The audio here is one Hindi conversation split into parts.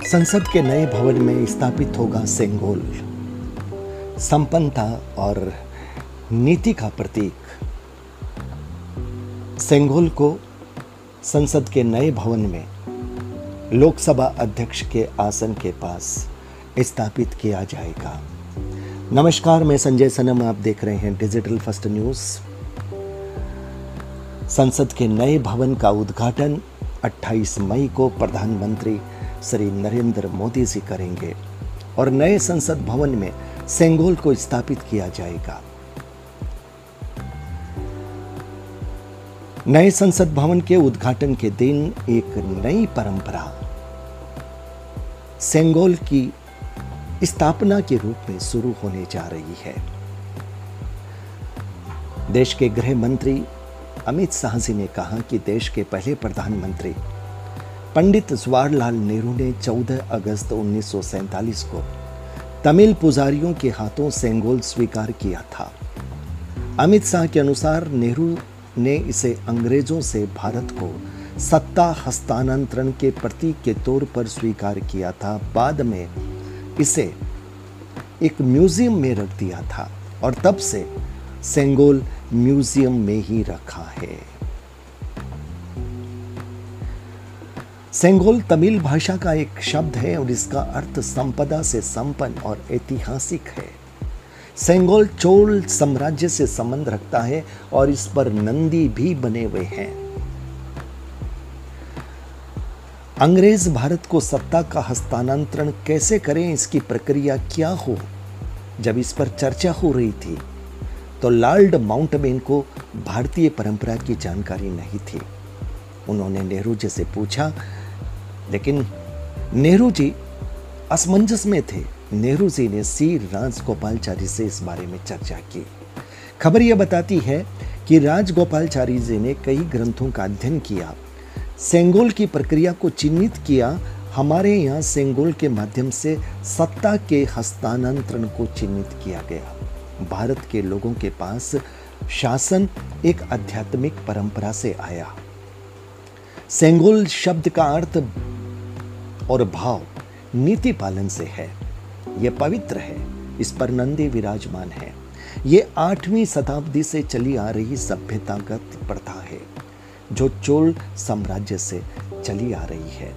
संसद के नए भवन में स्थापित होगा सेंगोल, संपन्नता और नीति का प्रतीक। सेंगोल को संसद के नए भवन में लोकसभा अध्यक्ष के आसन के पास स्थापित किया जाएगा। नमस्कार, मैं संजय सनम, आप देख रहे हैं डिजिटल फर्स्ट न्यूज़। संसद के नए भवन का उद्घाटन 28 मई को प्रधानमंत्री श्री नरेंद्र मोदी जी करेंगे और नए संसद भवन में सेंगोल को स्थापित किया जाएगा। नए संसद भवन के उद्घाटन के दिन एक नई परंपरा सेंगोल की स्थापना के रूप में शुरू होने जा रही है। देश के गृह मंत्री अमित शाह जी ने कहा कि देश के पहले प्रधानमंत्री पंडित जवाहरलाल नेहरू ने 14 अगस्त 1947 को तमिल पुजारियों के हाथों सेंगोल स्वीकार किया था। अमित शाह के अनुसार नेहरू ने इसे अंग्रेजों से भारत को सत्ता हस्तांतरण के प्रतीक के तौर पर स्वीकार किया था। बाद में इसे एक म्यूजियम में रख दिया था और तब से सेंगोल म्यूजियम में ही रखा है। सेंगोल तमिल भाषा का एक शब्द है और इसका अर्थ संपदा से संपन्न और ऐतिहासिक है। सेंगोल चोल साम्राज्य से संबंध रखता है और इस पर नंदी भी बने हुए हैं। अंग्रेज भारत को सत्ता का हस्तांतरण कैसे करें, इसकी प्रक्रिया क्या हो, जब इस पर चर्चा हो रही थी तो लॉर्ड माउंटबेटन को भारतीय परंपरा की जानकारी नहीं थी। उन्होंने नेहरू जी से पूछा, लेकिन नेहरू जी असमंजस में थे। नेहरू जी ने सी राजगोपालाचारी से इस बारे में चर्चा की। खबर यह बताती है कि राजगोपालाचारी जी ने कई ग्रंथों का अध्ययन किया, सेंगोल की प्रक्रिया को चिन्हित किया। हमारे यहाँ सेंगोल के माध्यम से सत्ता के हस्तांतरण को चिन्हित किया गया। भारत के लोगों के पास शासन एक आध्यात्मिक परंपरा से आया। सेंगोल शब्द का अर्थ और भाव नीति पालन से है। यह पवित्र है, इस पर नंदी विराजमान है। यह 8वीं शताब्दी से चली आ रही सभ्यतागत प्रथा है जो चोल साम्राज्य से चली आ रही है।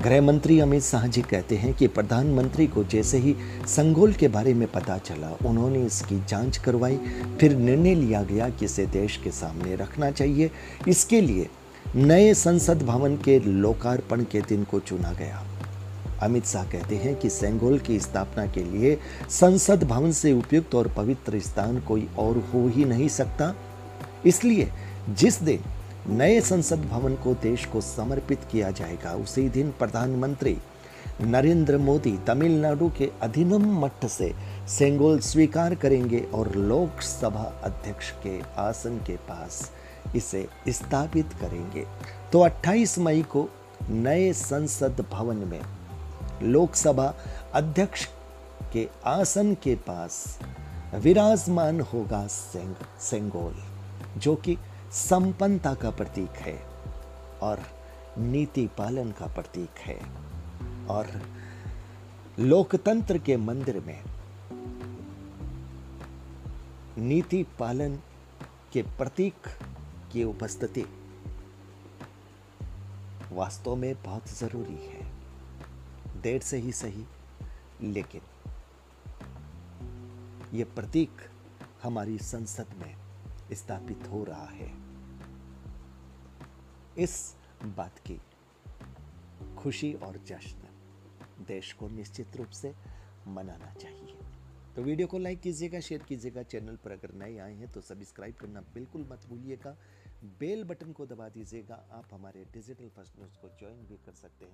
गृह मंत्री अमित शाह जी कहते हैं कि प्रधानमंत्री को जैसे ही सेंगोल के बारे में पता चला, उन्होंने इसकी जांच करवाई। फिर निर्णय लिया गया कि इसे देश के सामने रखना चाहिए। इसके लिए नए संसद भवन के लोकार्पण के दिन को चुना गया। अमित शाह कहते हैं कि सेंगोल की स्थापना के लिए संसद भवन से उपयुक्त और पवित्र स्थान कोई और हो ही नहीं सकता। इसलिए जिस दिन नए संसद भवन को देश को समर्पित किया जाएगा, उसी दिन प्रधानमंत्री नरेंद्र मोदी तमिलनाडु के अधिनम मठ से सेंगोल स्वीकार करेंगे और लोकसभा अध्यक्ष के आसन के पास इसे स्थापित करेंगे। तो 28 मई को नए संसद भवन में लोकसभा अध्यक्ष के आसन के पास विराजमान होगा सेंगोल, जो कि संपन्नता का प्रतीक है और नीति पालन का प्रतीक है। और लोकतंत्र के मंदिर में नीति पालन के प्रतीक की उपस्थिति वास्तव में बहुत जरूरी है। देर से ही सही, लेकिन यह प्रतीक हमारी संसद में स्थापित हो रहा है। इस बात की खुशी और जश्न देश को निश्चित रूप से मनाना चाहिए। तो वीडियो को लाइक कीजिएगा, शेयर कीजिएगा। चैनल पर अगर नए आए हैं तो सब्सक्राइब करना बिल्कुल मत भूलिएगा। बेल बटन को दबा दीजिएगा। आप हमारे डिजिटल फर्स्ट न्यूज़ को ज्वाइन भी कर सकते हैं।